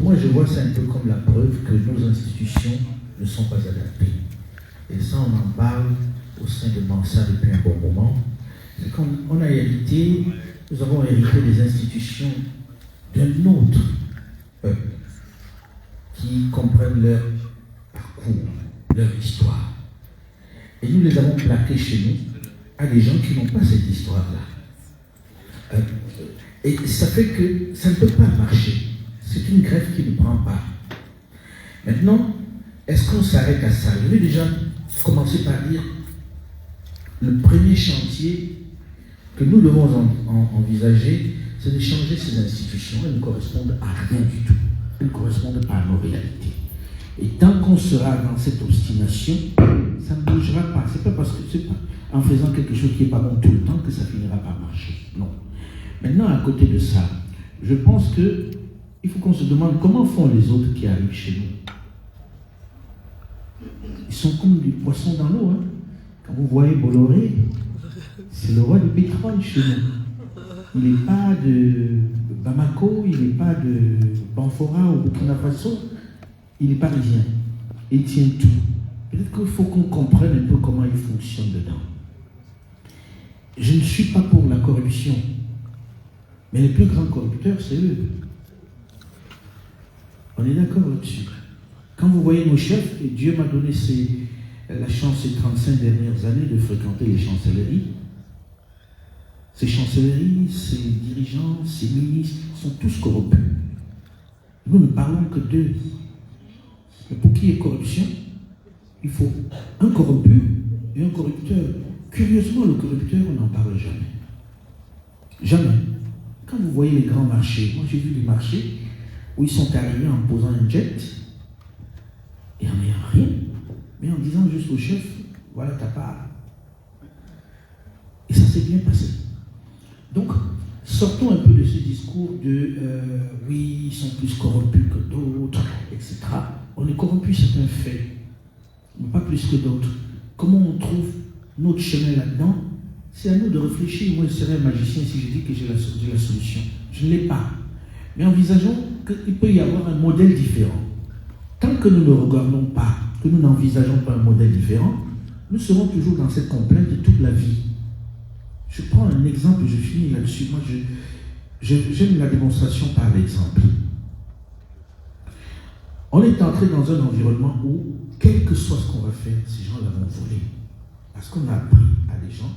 moi, je vois ça un peu comme la preuve que nos institutions ne sont pas adaptées. Et ça, on en parle au sein de Mansa depuis un bon moment. C'est qu'on a hérité, nous avons hérité des institutions d'un autre peuple qui comprennent leur parcours, leur histoire. Et nous les avons plaqués chez nous à des gens qui n'ont pas cette histoire-là. Et ça fait que ça ne peut pas marcher. C'est une greffe qui ne prend pas. Maintenant, est-ce qu'on s'arrête à ça? Je vais déjà commencer par dire le premier chantier que nous devons envisager, c'est de changer ces institutions. Elles ne correspondent à rien du tout. Elles ne correspondent pas à nos réalités. Et tant qu'on sera dans cette obstination, ça ne bougera pas. C'est pas parce que c'est pas en faisant quelque chose qui n'est pas bon tout le temps que ça finira par marcher. Non. Maintenant, à côté de ça, je pense qu'il faut qu'on se demande comment font les autres qui arrivent chez nous. Ils sont comme des poissons dans l'eau. Hein. Quand vous voyez Bolloré, c'est le roi du pétrole chez nous. Il n'est pas de Bamako, il n'est pas de Banfora ou Burkina Faso, il est parisien. Il tient tout. Peut-être qu'il faut qu'on comprenne un peu comment il fonctionne dedans. Je ne suis pas pour la corruption, mais les plus grands corrupteurs, c'est eux. On est d'accord là-dessus. Quand vous voyez nos chefs, et Dieu m'a donné la chance ces 35 dernières années de fréquenter les chancelleries. Ces chancelleries, ces dirigeants, ces ministres sont tous corrompus. Nous ne parlons que d'eux. Mais pour qu'il y ait corruption, il faut un corrompu et un corrupteur. Curieusement, le corrupteur, on n'en parle jamais. Jamais. Quand vous voyez les grands marchés, moi j'ai vu des marchés où ils sont arrivés en posant un jet et en n'ayant rien, mais en disant juste au chef, voilà ta part. Et ça s'est bien passé. Donc, sortons un peu de ce discours de oui, ils sont plus corrompus que d'autres, etc. On est corrompus, c'est un fait, mais pas plus que d'autres. Comment on trouve notre chemin là-dedans? C'est à nous de réfléchir. Moi, je serais un magicien si je dis que j'ai la solution. Je ne l'ai pas. Mais envisageons qu'il peut y avoir un modèle différent. Tant que nous ne regardons pas, que nous n'envisageons pas un modèle différent, nous serons toujours dans cette complainte toute la vie. Je prends un exemple, je finis là-dessus. Moi, j'aime la démonstration par l'exemple. On est entré dans un environnement où, quel que soit ce qu'on va faire, ces gens-là vont voler. Parce qu'on a appris à des gens,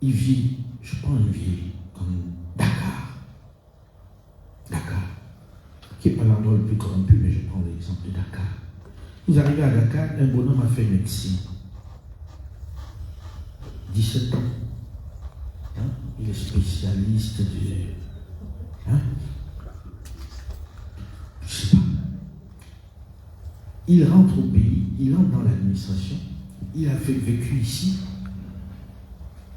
ils vivent, je prends une ville comme Dakar, qui n'est pas l'endroit le plus corrompu, mais je prends l'exemple de Dakar. Vous arrivez à Dakar, un bonhomme a fait médecine. 17 ans. Hein? Il est spécialiste de... Hein? Je ne sais pas. Il rentre au pays, il entre dans l'administration, il a vécu ici,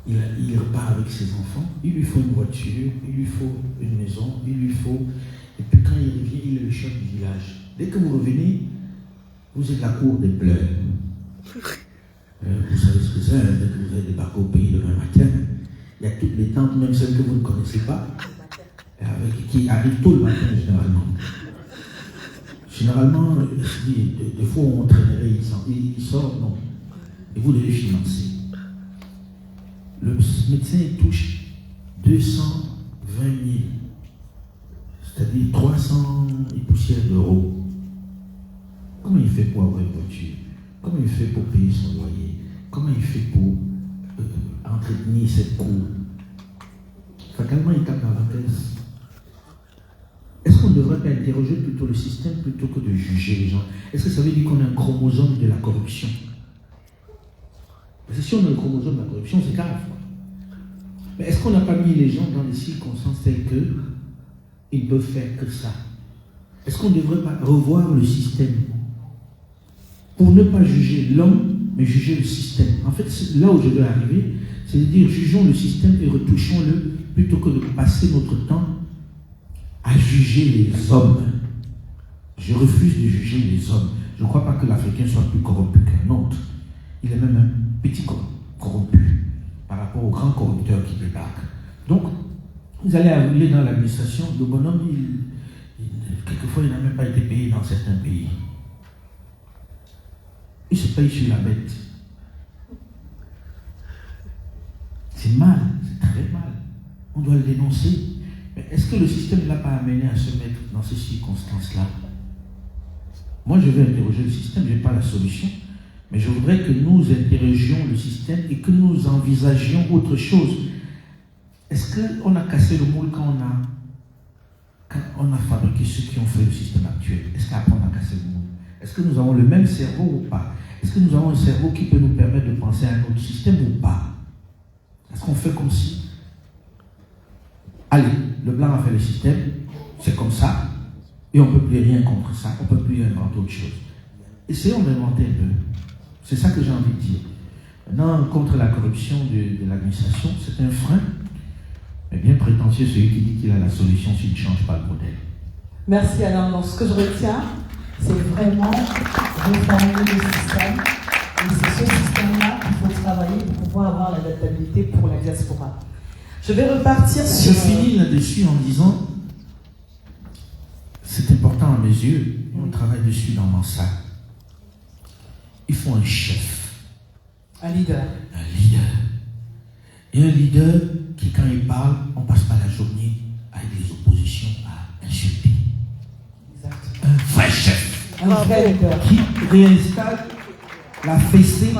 il repart avec ses enfants, il lui faut une voiture, il lui faut une maison, il lui faut... Et puis quand il revient, il est le chef du village. Dès que vous revenez, vous êtes la cour des pleurs. Vous savez ce que c'est, hein, dès que vous allez débarquer au pays demain matin, il y a toutes les tantes, même celles que vous ne connaissez pas, qui arrivent tôt le matin généralement. Généralement, des fois on traînerait, il sort, non. Et vous devez financer. Le médecin touche 220 000, c'est-à-dire 300 et poussières d'euros. Comment il fait pour avoir une voiture? Comment il fait pour payer son loyer? Comment il fait pour entretenir cette cour? Fatalement, il tape dans la caisse. Est-ce qu'on ne devrait pas interroger plutôt le système plutôt que de juger les gens? Est-ce que ça veut dire qu'on a un chromosome de la corruption? Parce que si on a un chromosome de la corruption, c'est grave. Mais est-ce qu'on n'a pas mis les gens dans des circonstances telles qu'ils ne peuvent faire que ça? Est-ce qu'on ne devrait pas revoir le système pour ne pas juger l'homme, mais juger le système? En fait, là où je veux arriver, c'est de dire jugeons le système et retouchons-le plutôt que de passer notre temps à juger les hommes. Je refuse de juger les hommes. Je ne crois pas que l'Africain soit plus corrompu qu'un autre. Il est même un petit corrompu par rapport aux grands corrupteurs qui débarquent. Donc, vous allez arriver dans l'administration, le bonhomme, Quelquefois, il n'a même pas été payé dans certains pays. Il se paye sur la bête. C'est mal, c'est très mal. On doit le dénoncer. Mais est-ce que le système ne l'a pas amené à se mettre dans ces circonstances-là? Moi, je vais interroger le système, je n'ai pas la solution. Mais je voudrais que nous interrogions le système et que nous envisagions autre chose. Est-ce qu'on a cassé le moule quand on a fabriqué ceux qui ont fait le système actuel? Est-ce qu'après on a cassé le moule? Est-ce que nous avons le même cerveau ou pas? Est-ce que nous avons un cerveau qui peut nous permettre de penser à un autre système ou pas? Est-ce qu'on fait comme si, allez, le blanc a fait le système, c'est comme ça, et on ne peut plus rien contre ça, on ne peut plus inventer autre chose. Essayons d'inventer un peu. C'est ça que j'ai envie de dire. Maintenant, contre la corruption de l'administration, c'est un frein, mais bien prétentieux celui qui dit qu'il a la solution s'il ne change pas le modèle. Merci Alain. Donc, ce que je retiens, c'est vraiment réformer le système. Et c'est ce système-là qu'il faut travailler pour pouvoir avoir l'adaptabilité pour la diaspora. Je vais repartir sur... Je finis là-dessus en disant, c'est important à mes yeux, on travaille dessus dans Mansa. Il faut un chef. Un leader. Un leader. Et un leader qui, quand il parle, on ne passe pas la journée avec les oppositions à insulter. Exact. Un vrai chef. Un vrai leader. Qui réinstalle la fessée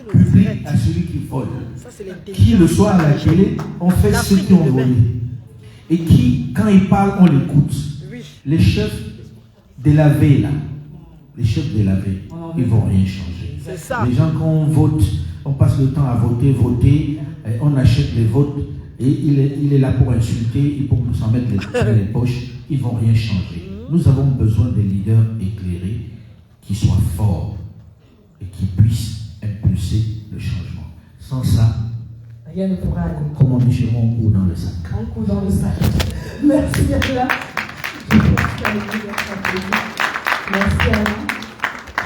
publique à celui qui vole. Qui, le soir à la télé, on fait ceux qui ont volé. Et qui, quand il parle, on l'écoute. Les chefs délavés, là, les chefs délavés, ils ne vont rien changer. Les gens, quand on vote, on passe le temps à voter, on achète les votes, et il est là pour insulter, et pour nous en mettre les poches, ils ne vont rien changer. Nous avons besoin des leaders éclairés qui soient forts et qui puissent impulser le changement. Sans ça, rien ne pourra aller. Comme on dit chez moi, un coup dans le sac. Un coup dans le sac. Merci Alain. Merci Alain.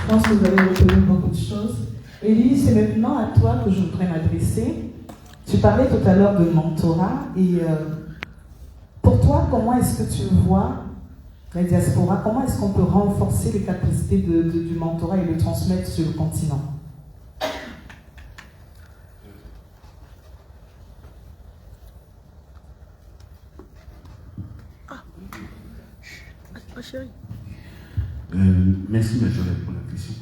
Je pense que vous avez retenu beaucoup de choses. Élie, c'est maintenant à toi que je voudrais m'adresser. Tu parlais tout à l'heure de mentorat et pour toi, comment est-ce que tu vois la diaspora? Comment est-ce qu'on peut renforcer les capacités du mentorat et le transmettre sur le continent? Merci Majorette pour la question.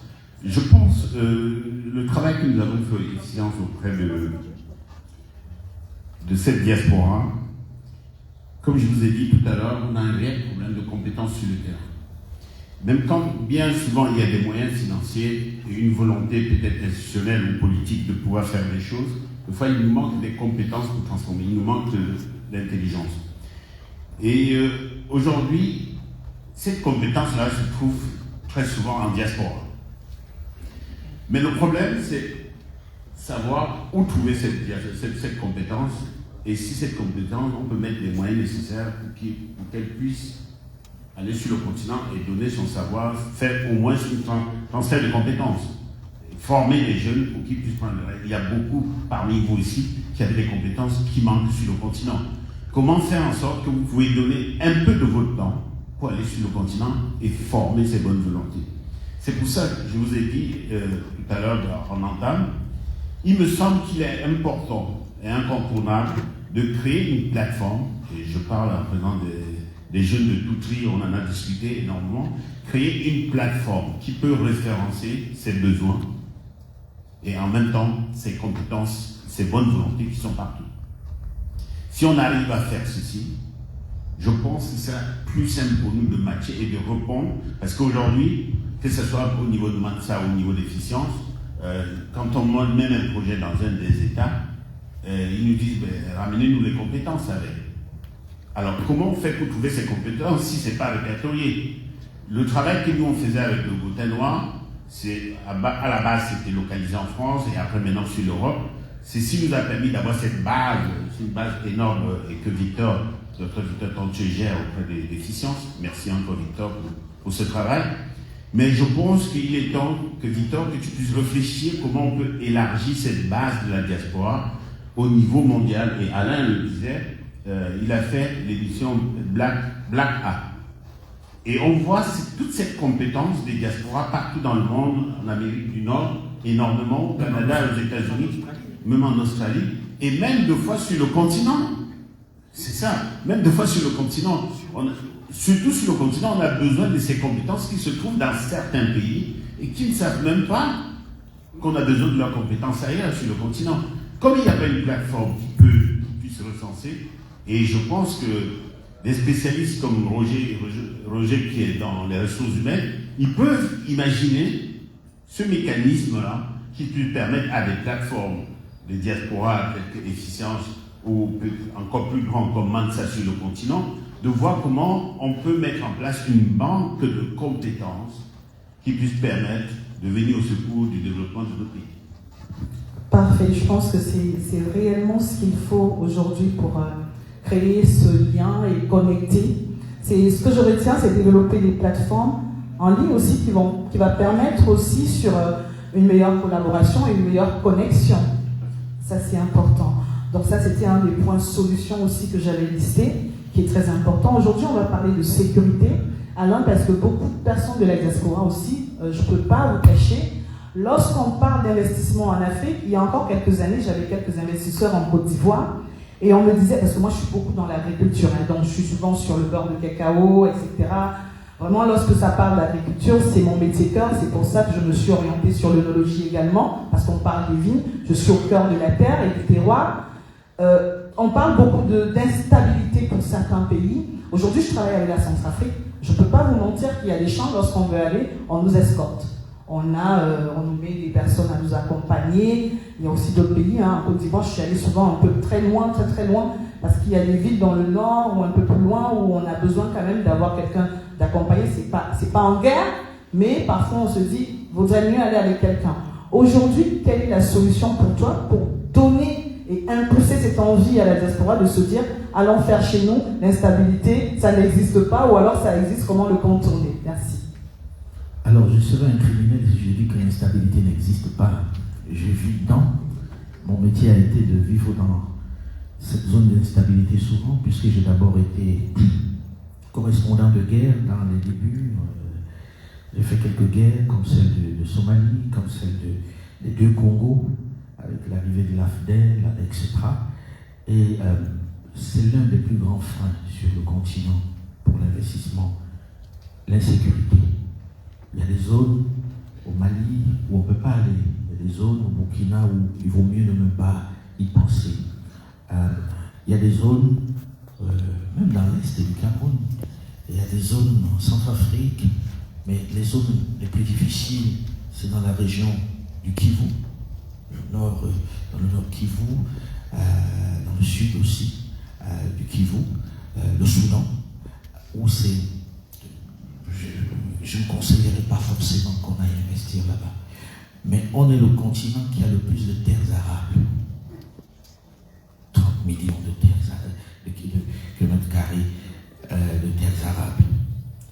Je pense le travail que nous avons fait ici auprès de cette diaspora, comme je vous ai dit tout à l'heure, on a un réel problème de compétences sur le terrain. Même quand bien souvent il y a des moyens financiers et une volonté peut-être institutionnelle ou politique de pouvoir faire des choses, des fois il nous manque des compétences pour transformer, il nous manque d'intelligence. Et aujourd'hui, cette compétence-là se trouve très souvent en diaspora. Mais le problème, c'est savoir où trouver cette compétence et si cette compétence, on peut mettre les moyens nécessaires pour qu'elle puisse aller sur le continent et donner son savoir, faire au moins un transfert de compétences. Former les jeunes pour qu'ils puissent prendre le rêve. Il y a beaucoup parmi vous ici qui avaient des compétences qui manquent sur le continent. Comment faire en sorte que vous pouvez donner un peu de votre temps pour aller sur le continent et former ces bonnes volontés? C'est pour ça que je vous ai dit tout à l'heure en entame, il me semble qu'il est important et incontournable de créer une plateforme, et je parle à présent des jeunes de Toutri, on en a discuté énormément, créer une plateforme qui peut référencer ses besoins et en même temps ses compétences, ses bonnes volontés qui sont partout. Si on arrive à faire ceci, je pense que c'est plus simple pour nous de matcher et de répondre, parce qu'aujourd'hui, que ce soit au niveau de Mansa ou au niveau d'efficience, quand on monte même un projet dans un des États, ils nous disent ramenez-nous les compétences avec. Alors comment on fait pour trouver ces compétences si ce n'est pas répertorié? Le travail que nous on faisait avec le Gotin Noir, à la base c'était localisé en France et après maintenant sur l'Europe. Ceci nous a permis d'avoir cette base, c'est une base énorme et que Victor, Dr Victor Tantier gère auprès des déficiences. Merci encore Victor pour ce travail. Mais je pense qu'il est temps que Victor, que tu puisses réfléchir comment on peut élargir cette base de la diaspora au niveau mondial. Et Alain le disait, il a fait l'édition Black Hat. Et on voit toute cette compétence des diasporas partout dans le monde, en Amérique du Nord, énormément, au Canada, aux États-Unis, même en Australie, et même deux fois sur le continent. C'est ça, même deux fois sur le continent. Surtout sur le continent, on a besoin de ces compétences qui se trouvent dans certains pays et qui ne savent même pas qu'on a besoin de leurs compétences ailleurs sur le continent. Comme il n'y a pas une plateforme qui puisse recenser, et je pense que des spécialistes comme Roger qui est dans les ressources humaines, ils peuvent imaginer ce mécanisme-là qui peut permettre à des plateformes de diaspora telles que Efficience ou encore plus grands comme Mansa sur le continent, de voir comment on peut mettre en place une banque de compétences qui puisse permettre de venir au secours du développement de nos pays. Parfait, je pense que c'est réellement ce qu'il faut aujourd'hui pour créer ce lien et connecter. Ce que je retiens, c'est développer des plateformes en ligne aussi qui va permettre aussi sur une meilleure collaboration et une meilleure connexion. Ça, c'est important. Donc ça, c'était un des points de solution aussi que j'avais listé, qui est très important. Aujourd'hui, on va parler de sécurité. Alain, parce que beaucoup de personnes de la diaspora aussi, je ne peux pas vous cacher, lorsqu'on parle d'investissement en Afrique, il y a encore quelques années, j'avais quelques investisseurs en Côte d'Ivoire, et on me disait, parce que moi je suis beaucoup dans l'agriculture, donc je suis souvent sur le beurre de cacao, etc. Vraiment, lorsque ça parle d'agriculture, c'est mon métier cœur, c'est pour ça que je me suis orientée sur l'œnologie également, parce qu'on parle des vignes, je suis au cœur de la terre et du terroir. On parle beaucoup d'instabilité pour certains pays. Aujourd'hui, je travaille avec la Centrafrique. Je ne peux pas vous mentir qu'il y a des champs, lorsqu'on veut aller, on nous escorte. On nous met des personnes à nous accompagner. Il y a aussi d'autres pays. En Côte d'Ivoire, je suis allée souvent un peu très loin, parce qu'il y a des villes dans le nord ou un peu plus loin où on a besoin quand même d'avoir quelqu'un d'accompagner. C'est pas en guerre, mais parfois on se dit, vaudrait mieux aller avec quelqu'un. Aujourd'hui, quelle est la solution pour toi pour donner et impulser cette envie à la diaspora de se dire, allons faire chez nous, l'instabilité, ça n'existe pas, ou alors ça existe, comment le contourner? Merci. Alors, je serais un criminel si je dis que l'instabilité n'existe pas. Je vis dedans. Mon métier a été de vivre dans cette zone d'instabilité souvent, puisque j'ai d'abord été correspondant de guerre dans les débuts. J'ai fait quelques guerres, comme celle de Somalie, comme celle des deux Congos, avec l'arrivée de l'AFDEL, etc. Et c'est l'un des plus grands freins sur le continent pour l'investissement, l'insécurité. Il y a des zones au Mali où on ne peut pas aller. Il y a des zones au Burkina où il vaut mieux ne même pas y penser. Il y a des zones, même dans l'est du Cameroun, il y a des zones en Centrafrique, mais les zones les plus difficiles, c'est dans la région du Kivu, dans le nord Kivu, dans le sud aussi du Kivu, le Soudan, où c'est... Je ne conseillerais pas forcément qu'on aille investir là-bas. Mais on est le continent qui a le plus de terres arables. 30 millions de kilomètres carrés de terres arables.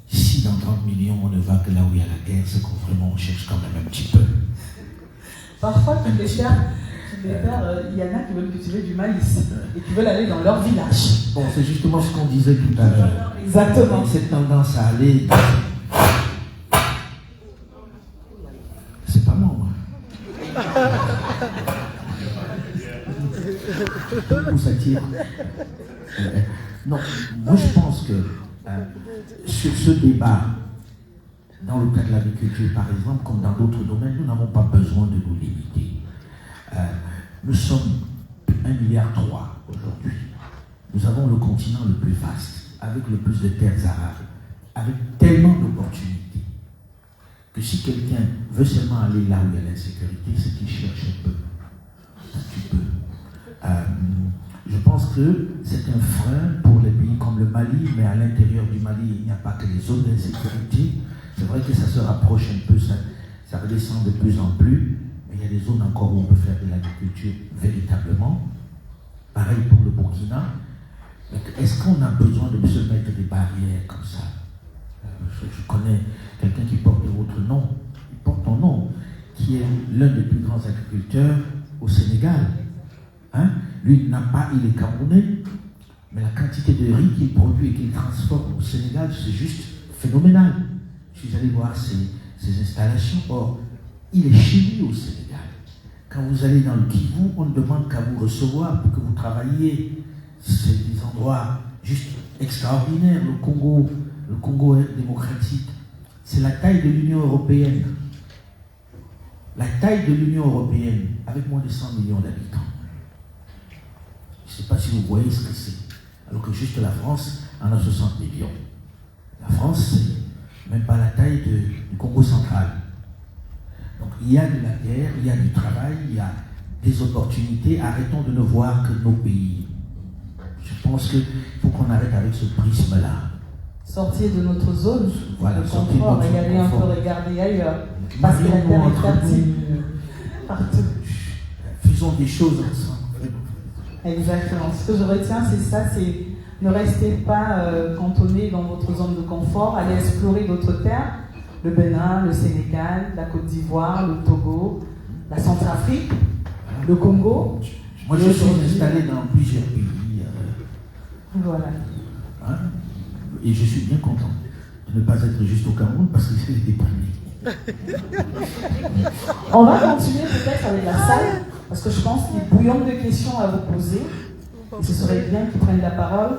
Si dans 30 millions on ne va que là où il y a la guerre, c'est qu'on vraiment on cherche quand même un petit peu. Parfois, il y en a qui veulent cultiver du maïs et qui veulent aller dans leur village. Bon, c'est justement ce qu'on disait tout à l'heure. Exactement. Cette tendance à aller... C'est pas moi. Où ça tire? Non, moi je pense que sur ce débat, dans le cas de l'agriculture par exemple, comme dans d'autres domaines, nous n'avons pas besoin de nous limiter. Nous sommes 1,3 milliard aujourd'hui. Nous avons le continent le plus vaste, avec le plus de terres arables, avec tellement d'opportunités, que si quelqu'un veut seulement aller là où il y a l'insécurité, c'est qu'il cherche un peu. Tu peux. Je pense que c'est un frein pour les pays comme le Mali, mais à l'intérieur du Mali, il n'y a pas que les zones d'insécurité. C'est vrai que ça se rapproche un peu, ça redescend de plus en plus, mais il y a des zones encore où on peut faire de l'agriculture véritablement. Pareil pour le Burkina. Est-ce qu'on a besoin de se mettre des barrières comme ça? Je connais quelqu'un qui porte votre nom, il porte ton nom, qui est l'un des plus grands agriculteurs au Sénégal. Lui n'a pas, il est camerounais, mais la quantité de riz qu'il produit et qu'il transforme au Sénégal, c'est juste phénoménal. Je suis allé voir ces installations. Or, il est chez lui au Sénégal. Quand vous allez dans le Kivu, on ne demande qu'à vous recevoir pour que vous travailliez. C'est des endroits juste extraordinaires. Le Congo est démocratique. C'est la taille de l'Union européenne. La taille de l'Union européenne, avec moins de 100 millions d'habitants. Je ne sais pas si vous voyez ce que c'est. Alors que juste la France en a 60 millions. La France, c'est même pas la taille du Congo central. Donc il y a de la guerre, il y a du travail, il y a des opportunités. Arrêtons de ne voir que nos pays. Je pense qu'il faut qu'on arrête avec ce prisme-là. Sortir de notre zone de confort et aller un peu regarder ailleurs. Parce que la terre est fertile partout. Faisons des choses ensemble. Exactement. Ce que je retiens, c'est ça, c'est ne restez pas cantonné dans votre zone de confort, allez explorer d'autres terres, le Bénin, le Sénégal, la Côte d'Ivoire, le Togo, la Centrafrique, le Congo. Moi, je suis installé dans plusieurs pays. Voilà. Hein? Et je suis bien content de ne pas être juste au Cameroun parce que c'est déprimé. On va continuer peut-être avec la salle, parce que je pense qu'il bouillonne de questions à vous poser. Et ce serait bien qu'ils prennent la parole.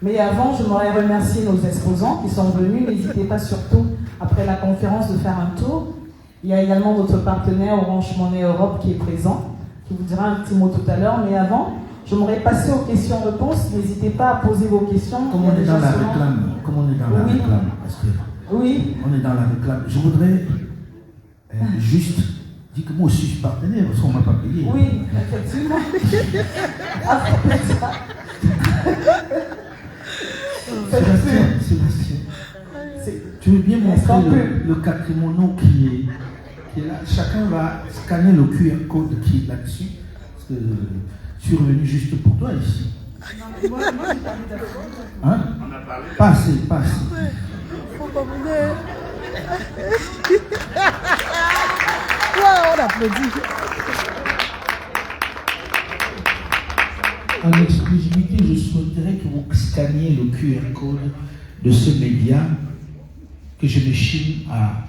Mais avant, je voudrais remercier nos exposants qui sont venus. N'hésitez pas surtout, après la conférence, de faire un tour. Il y a également notre partenaire Orange Money Europe qui est présent, qui vous dira un petit mot tout à l'heure. Mais avant, je voudrais passer aux questions-réponses. N'hésitez pas à poser vos questions. Comme on est dans la réclame, parce que oui. On est dans la réclame. Je voudrais juste dire que moi aussi je suis partenaire, parce qu'on ne m'a pas payé. Oui, effectivement. Sébastien, tu veux bien montrer le quatrimono qui est là. Chacun va scanner le QR code qui est là-dessus. Parce que je suis revenu juste pour toi ici. Moi, j'ai parlé d'Afrique. Hein? Pas assez. Faut pas venir. Ouais, on applaudit. En exclusivité, je souhaiterais que vous scanniez le QR code de ce média que je me chine à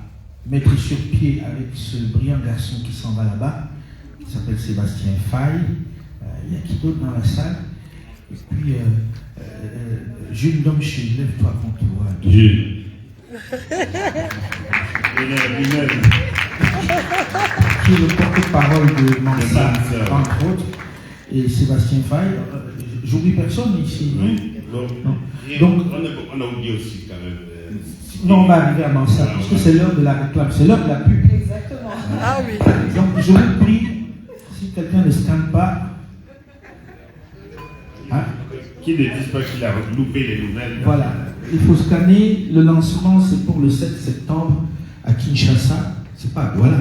mettre sur pied avec ce brillant garçon qui s'en va là-bas, qui s'appelle Sébastien Faye. Il y a qui d'autre dans la salle? Et puis, Jules Domché, lève-toi quand tu vois. Jules. Qui est le porte-parole de Mansa, entre autres, et Sébastien Faye. J'oublie personne ici. Oui. Donc, on a oublié aussi quand même. Non, on va arriver à Mansa, parce que c'est l'heure de la réclame, c'est l'heure de la pub. Exactement. Ah oui. Donc, je vous prie, si quelqu'un ne scanne pas, hein? Qui ne dise pas qu'il a loupé les nouvelles. Voilà, il faut scanner. Le lancement, c'est pour le 7 septembre à Kinshasa. C'est pas, voilà,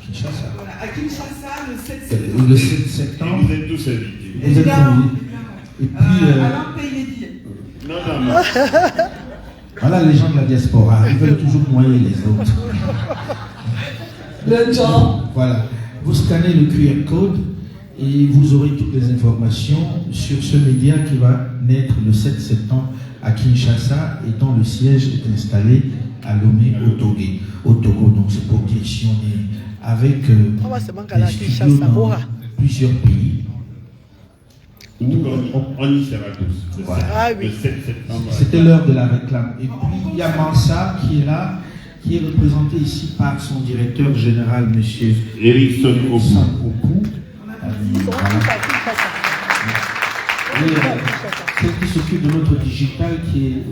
Kinshasa. Voilà, à Kinshasa, le 7 septembre. Le 7 Et septembre. vous êtes tous invités. Vous êtes conviés. Et puis, Alain paye les billets. Non. voilà les gens de la diaspora, ils veulent toujours noyer les autres. Le genre. Voilà, vous scannez le QR code et vous aurez toutes les informations sur ce média qui va naître le 7 septembre à Kinshasa et dont le siège est installé à Lomé au Togo. Donc c'est pour dire si on est avec des studios dans plusieurs pays. On y sera tous. Voilà. Ah oui. Le 7 septembre. C'était l'heure de la réclame. Et puis il y a Mansa qui est là, qui est représenté ici par son directeur général, M. Erickson Opou. Et celle qui s'occupe de notre digital, qui est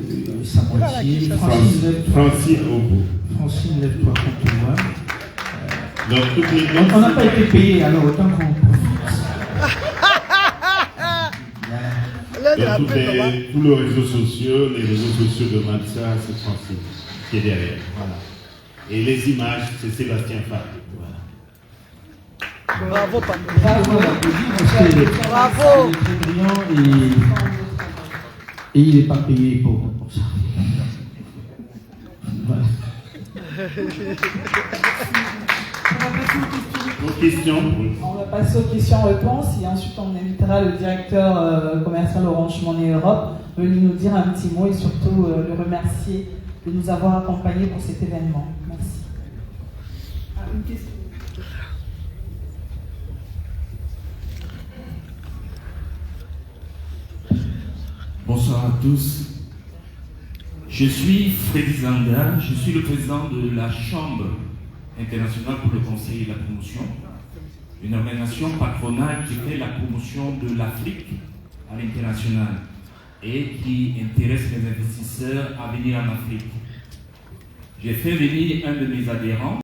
sa moitié, Francine, lève-toi quand tu vois. On n'a pas été payé, alors autant qu'on profite. Tous les réseaux sociaux de Mansa, c'est Francine qui est derrière. Voilà. Et les images, c'est Sébastien Faye. Voilà. Bravo, papa. Bravo. Bravo. Il est très brillant et il n'est pas payé pour ça. Voilà. On va passer aux questions-réponses et ensuite on invitera le directeur commercial Orange Money Europe venu nous dire un petit mot et surtout le remercier de nous avoir accompagnés pour cet événement. Merci. Ah, une question. Bonsoir à tous. Je suis Freddy Zanda, je suis le président de la Chambre internationale pour le conseil et la promotion, une organisation patronale qui fait la promotion de l'Afrique à l'international et qui intéresse les investisseurs à venir en Afrique. J'ai fait venir un de mes adhérents